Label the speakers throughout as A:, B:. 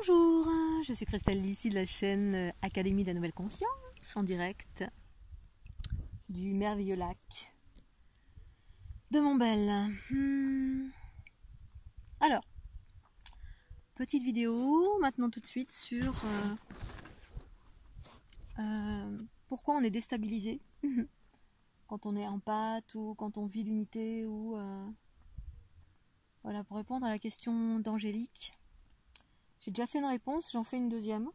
A: Bonjour, je suis Christelle ici de la chaîne Académie de la Nouvelle Conscience, en direct du merveilleux lac de Montbel. Alors, petite vidéo maintenant tout de suite sur pourquoi on est déstabilisé quand on est en pâte ou quand on vit l'unité ou voilà, pour répondre à la question d'Angélique. J'ai déjà fait une réponse, j'en fais une deuxième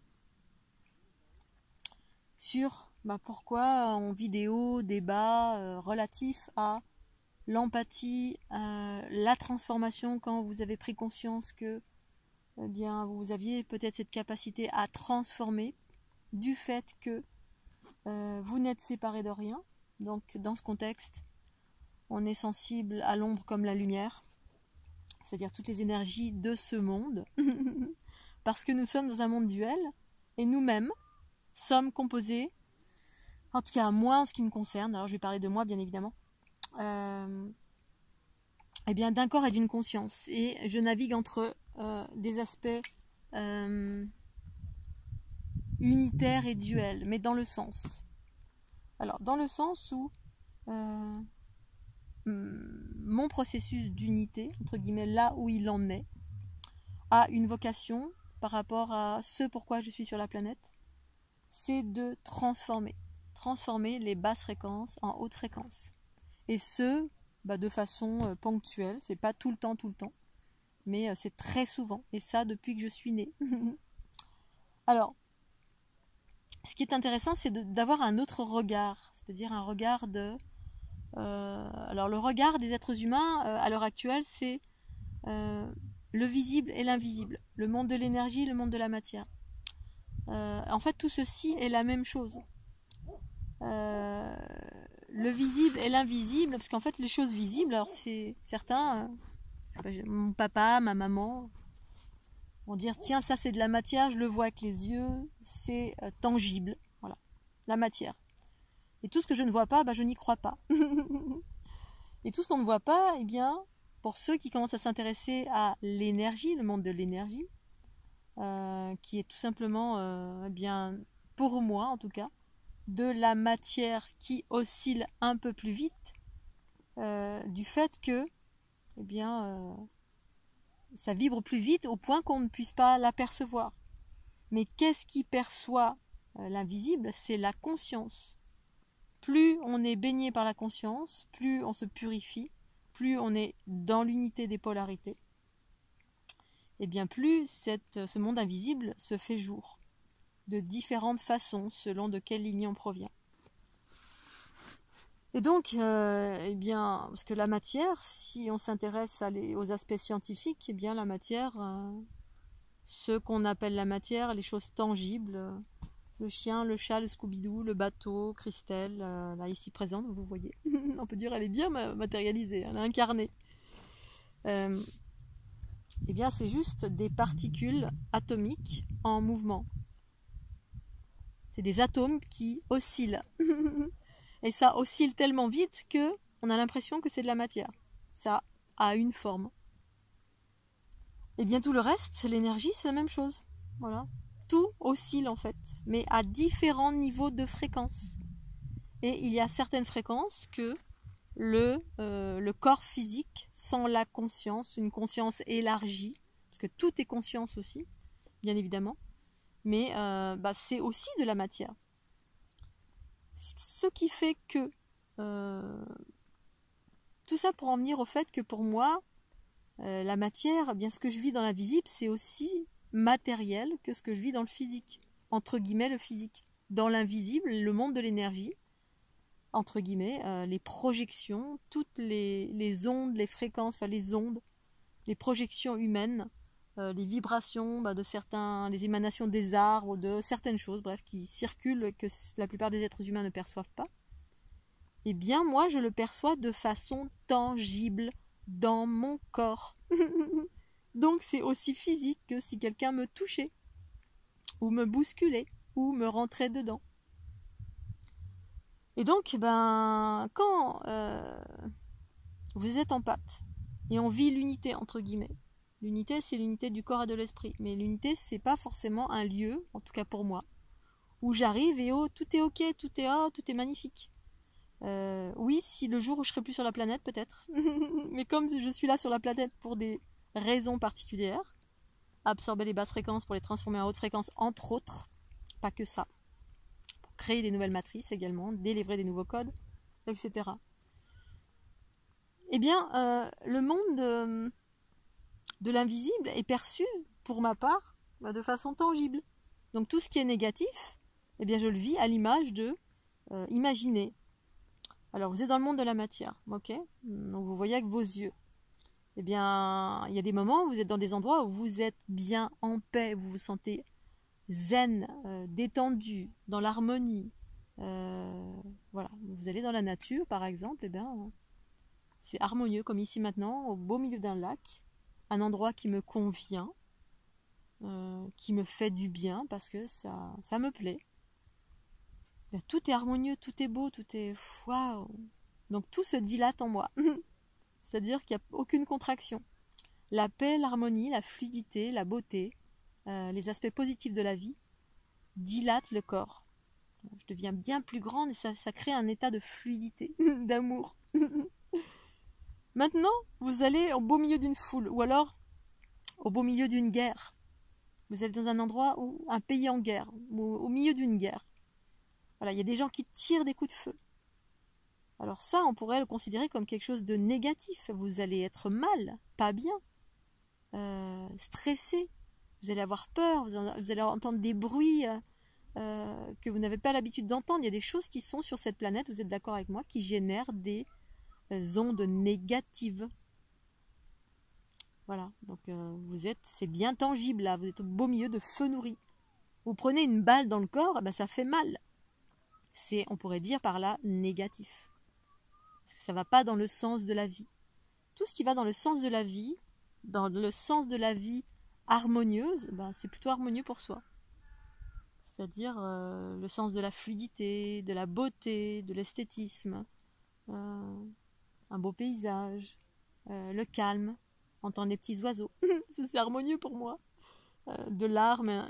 A: sur pourquoi on vit des hauts, des bas relatifs à l'empathie, la transformation quand vous avez pris conscience que eh bien, vous aviez peut-être cette capacité à transformer du fait que vous n'êtes séparé de rien. Donc dans ce contexte, on est sensible à l'ombre comme la lumière, c'est-à-dire toutes les énergies de ce monde, parce que nous sommes dans un monde duel et nous-mêmes sommes composés, en tout cas moi en ce qui me concerne, alors je vais parler de moi bien évidemment, eh bien d'un corps et d'une conscience, et je navigue entre des aspects unitaires et duels, mais dans le sens. Alors dans le sens où mon processus d'unité, entre guillemets, là où il en est, a une vocation par rapport à ce pourquoi je suis sur la planète, c'est de transformer les basses fréquences en hautes fréquences. Et ce, de façon ponctuelle, c'est pas tout le temps, mais c'est très souvent, et ça depuis que je suis née. Alors, ce qui est intéressant, c'est d'avoir un autre regard, c'est-à-dire un regard de... alors le regard des êtres humains, à l'heure actuelle, c'est le visible et l'invisible, le monde de l'énergie, le monde de la matière. En fait, tout ceci est la même chose. Le visible et l'invisible, parce qu'en fait, les choses visibles, alors c'est certains, mon papa, ma maman, vont dire tiens, ça c'est de la matière, je le vois avec les yeux, c'est tangible, voilà, la matière. Et tout ce que je ne vois pas, je n'y crois pas. Et tout ce qu'on ne voit pas, eh bien, pour ceux qui commencent à s'intéresser à l'énergie, le monde de l'énergie, qui est tout simplement, eh bien, pour moi en tout cas, de la matière qui oscille un peu plus vite, du fait que, eh bien, ça vibre plus vite au point qu'on ne puisse pas l'apercevoir. Mais qu'est-ce qui perçoit l'invisible? C'est la conscience. Plus on est baigné par la conscience, plus on se purifie, plus on est dans l'unité des polarités, et bien plus ce monde invisible se fait jour, de différentes façons, selon de quelle lignée on provient. Et donc, eh bien, parce que la matière, si on s'intéresse aux aspects scientifiques, eh bien la matière, ce qu'on appelle la matière, les choses tangibles, le chien, le chat, le Scooby-Doo, le bateau, Christelle, là ici présente, vous voyez, on peut dire elle est bien matérialisée, elle est incarnée. Eh bien, c'est juste des particules atomiques en mouvement. C'est des atomes qui oscillent. Et ça oscille tellement vite que on a l'impression que c'est de la matière. Ça a une forme. Et bien tout le reste, l'énergie, c'est la même chose. Voilà. Tout oscille en fait, mais à différents niveaux de fréquence. Et il y a certaines fréquences que le corps physique, sans la conscience, une conscience élargie, parce que tout est conscience aussi, bien évidemment, mais c'est aussi de la matière. Ce qui fait que tout ça pour en venir au fait que pour moi, la matière, bien ce que je vis dans l'invisible, c'est aussi matériel que ce que je vis dans le physique, entre guillemets le physique. Dans l'invisible, le monde de l'énergie, entre guillemets, les projections, toutes les ondes, les fréquences, enfin les ondes, les projections humaines, les vibrations de certains, les émanations des arbres, de certaines choses, bref, qui circulent et que la plupart des êtres humains ne perçoivent pas, eh bien moi je le perçois de façon tangible dans mon corps. Donc c'est aussi physique que si quelqu'un me touchait, ou me bousculait, ou me rentrait dedans. Et donc, quand vous êtes en pâte, et on vit l'unité, entre guillemets, L'unité, c'est l'unité du corps et de l'esprit. Mais l'unité, c'est pas forcément un lieu, en tout cas pour moi, où j'arrive et oh, tout est ok, tout est magnifique. Oui, si le jour où je serai plus sur la planète, peut-être. Mais comme je suis là sur la planète pour des raisons particulières, absorber les basses fréquences pour les transformer en haute fréquence, entre autres, pas que ça, pour créer des nouvelles matrices également, délivrer des nouveaux codes, etc. Eh bien, le monde de l'invisible est perçu, pour ma part, de façon tangible. Donc tout ce qui est négatif, eh bien, je le vis à l'image de imaginer. Alors, vous êtes dans le monde de la matière, ok? Donc, vous voyez avec vos yeux. Eh bien, il y a des moments où vous êtes dans des endroits où vous êtes bien en paix, vous vous sentez zen, détendu, dans l'harmonie. Voilà, vous allez dans la nature, par exemple, eh bien, c'est harmonieux, comme ici maintenant, au beau milieu d'un lac, un endroit qui me convient, qui me fait du bien, parce que ça me plaît. Bien, tout est harmonieux, tout est beau, tout est... Waouh! Donc tout se dilate en moi. C'est-à-dire qu'il n'y a aucune contraction. La paix, l'harmonie, la fluidité, la beauté, les aspects positifs de la vie dilatent le corps. Je deviens bien plus grande et ça crée un état de fluidité, d'amour. Maintenant, vous allez au beau milieu d'une foule ou alors au beau milieu d'une guerre. Vous êtes dans un endroit où un pays en guerre, ou au milieu d'une guerre. Voilà, il y a des gens qui tirent des coups de feu. Alors ça, on pourrait le considérer comme quelque chose de négatif. Vous allez être mal, pas bien, stressé. Vous allez avoir peur, vous allez entendre des bruits que vous n'avez pas l'habitude d'entendre. Il y a des choses qui sont sur cette planète, vous êtes d'accord avec moi, qui génèrent des ondes négatives. Voilà, donc c'est bien tangible là, vous êtes au beau milieu de feu nourri. Vous prenez une balle dans le corps, ben, ça fait mal. C'est, on pourrait dire par là, négatif. Parce que ça ne va pas dans le sens de la vie. Tout ce qui va dans le sens de la vie harmonieuse, ben, c'est plutôt harmonieux pour soi. C'est-à-dire le sens de la fluidité, de la beauté, de l'esthétisme, un beau paysage, le calme, entendre les petits oiseaux. C'est harmonieux pour moi. De l'art, mais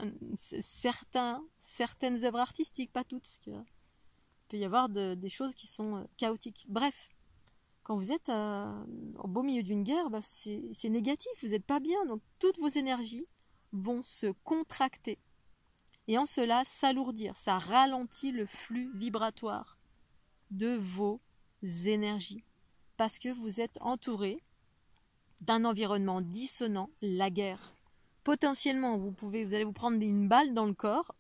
A: certaines œuvres artistiques, pas toutes, parce qu'il peut y avoir des choses qui sont chaotiques. Bref, quand vous êtes au beau milieu d'une guerre, bah, c'est négatif, vous n'êtes pas bien, donc toutes vos énergies vont se contracter. Et en cela, s'alourdir, ça ralentit le flux vibratoire de vos énergies. Parce que vous êtes entouré d'un environnement dissonant, la guerre. Potentiellement, vous allez vous prendre une balle dans le corps,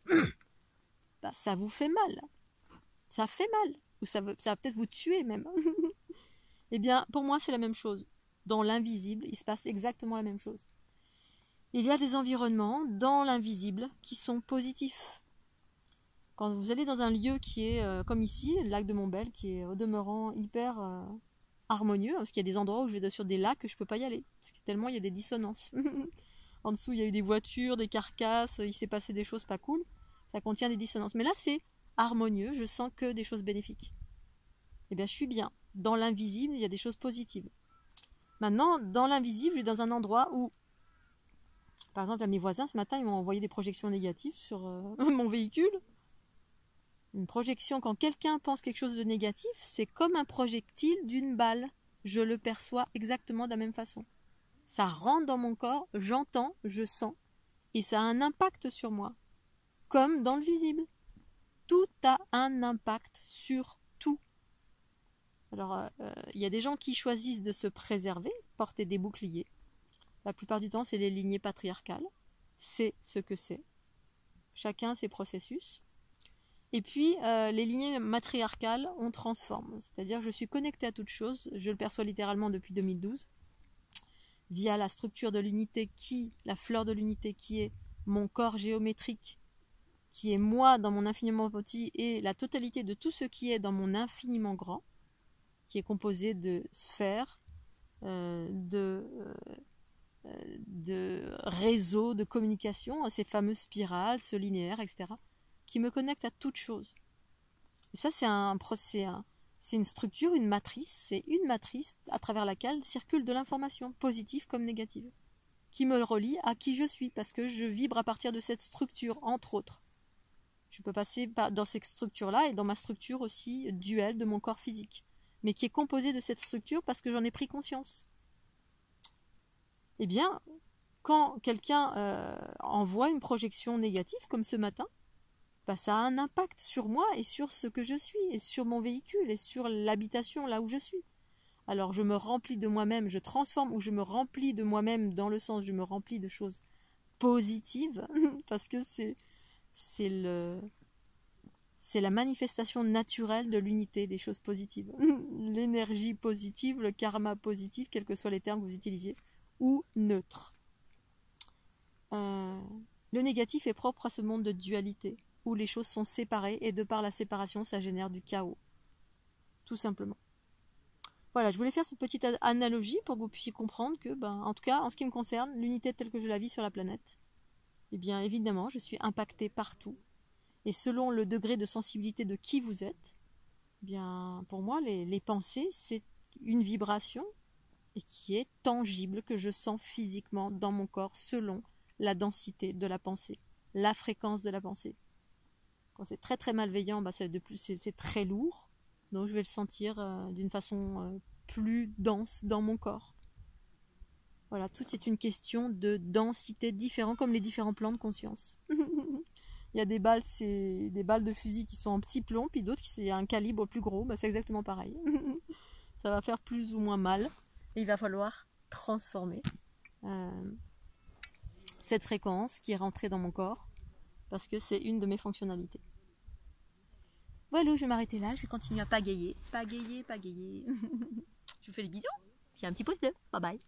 A: bah, ça vous fait mal. Ça fait mal. Ou ça va peut-être vous tuer même. Eh bien, pour moi, c'est la même chose. Dans l'invisible, il se passe exactement la même chose. Il y a des environnements dans l'invisible qui sont positifs. Quand vous allez dans un lieu qui est, comme ici, le lac de Montbel, qui est au demeurant hyper harmonieux, parce qu'il y a des endroits où je vais sur des lacs que je ne peux pas y aller, parce que tellement il y a des dissonances. En dessous, il y a eu des voitures, des carcasses, il s'est passé des choses pas cool. Ça contient des dissonances. Mais là, c'est harmonieux, je sens que des choses bénéfiques. Eh bien, je suis bien. Dans l'invisible, il y a des choses positives. Maintenant, dans l'invisible, je suis dans un endroit où, par exemple, à mes voisins, ce matin, ils m'ont envoyé des projections négatives sur mon véhicule. Une projection, quand quelqu'un pense quelque chose de négatif, c'est comme un projectile d'une balle. Je le perçois exactement de la même façon. Ça rentre dans mon corps, j'entends, je sens, et ça a un impact sur moi. Comme dans le visible. Tout a un impact sur tout. Alors, y a des gens qui choisissent de se préserver, porter des boucliers. La plupart du temps, c'est les lignées patriarcales. C'est ce que c'est. Chacun ses processus. Et puis, les lignées matriarcales, on transforme. C'est-à-dire, je suis connectée à toute chose. Je le perçois littéralement depuis 2012. Via la structure de l'unité la fleur de l'unité qui est mon corps géométrique, qui est moi dans mon infiniment petit et la totalité de tout ce qui est dans mon infiniment grand, qui est composé de sphères, de réseaux, de communication, ces fameuses spirales, ce linéaire, etc., qui me connectent à toute chose. Et ça, c'est une structure, c'est une matrice à travers laquelle circule de l'information, positive comme négative. qui me relie à qui je suis, parce que je vibre à partir de cette structure, entre autres. Je peux passer dans cette structure-là et dans ma structure aussi duelle de mon corps physique, mais qui est composée de cette structure parce que j'en ai pris conscience. Eh bien, quand quelqu'un envoie une projection négative, comme ce matin, bah, ça a un impact sur moi et sur ce que je suis, et sur mon véhicule, et sur l'habitation là où je suis. Alors je me remplis de moi-même, je transforme, ou je me remplis de moi-même dans le sens, je me remplis de choses positives, parce que c'est la manifestation naturelle de l'unité, des choses positives. L'énergie positive, le karma positif, quels que soient les termes que vous utilisiez, ou neutre. Le négatif est propre à ce monde de dualité, où les choses sont séparées, et de par la séparation, ça génère du chaos. Tout simplement. Voilà, je voulais faire cette petite analogie pour que vous puissiez comprendre que, en tout cas, en ce qui me concerne, l'unité telle que je la vis sur la planète, eh bien, évidemment, je suis impactée partout. Et selon le degré de sensibilité de qui vous êtes, eh bien, pour moi, les pensées, c'est une vibration et qui est tangible, que je sens physiquement dans mon corps selon la densité de la pensée, la fréquence de la pensée. Quand c'est très très malveillant, c'est très lourd, donc je vais le sentir d'une façon plus dense dans mon corps. Voilà, tout est une question de densité différente, comme les différents plans de conscience. Il y a des balles, c'est des balles de fusil qui sont en petits plombs, puis d'autres qui c'est un calibre plus gros, c'est exactement pareil. Ça va faire plus ou moins mal, et il va falloir transformer cette fréquence qui est rentrée dans mon corps, parce que c'est une de mes fonctionnalités. Voilà, je vais m'arrêter là, je vais continuer à pagayer. Je vous fais des bisous, puis un petit pouce bleu, bye bye.